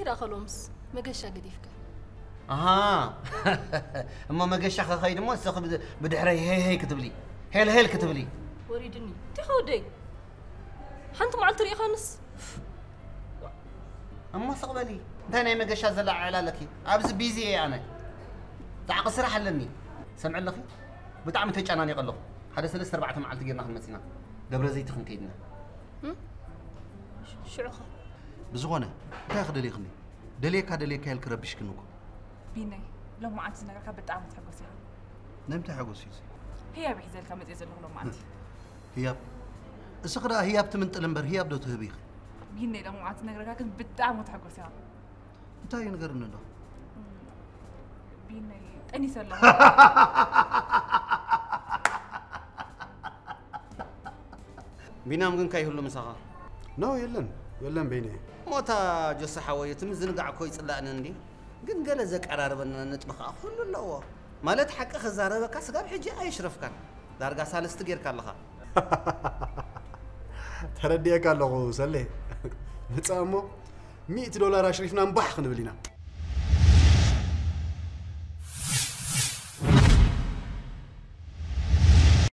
كده خلومس مقشة قديفك اها اما مقشة خايد مو سخ بدحري هي كتب لي هيل كتب لي وريدني تخودي حنت مع الطريق خانس اما صقبلي ثاني مقشة زلع على لك ابز بيزي انا تعق صراحه لني سمع لخي بتعم تجاناني قلو هذا 3 4 معلت غيرنا خمسينا دبر زيت خن كيدنا شعخه بزغونه تاخذ لي خني دليك هذا ليك الكربش كنوكو بيني لو ما عاد نغرك بتعم تحقسي نمت حقوسي هي بحزل كم زي لو ما عاد هي اسقرا هي بتمنت لمبر هي بدو تهبيخ بيني لو ما عاد نغرك بتعم تحقسي انتي نغرنا له بيني اني سلام بينا ممكن كاي هلو مساخه نو يلن بيني موتا جس حويت مزنقع كوي صلاقنا ندي كن قال زك قراربنا نطبخ كل الله مالت حق خزاربك سقاب حجي ايشرفكن دارغا سالست غير كالخا ترديك الله سلي نصامو $100 اشرفنا نبح خنبلينا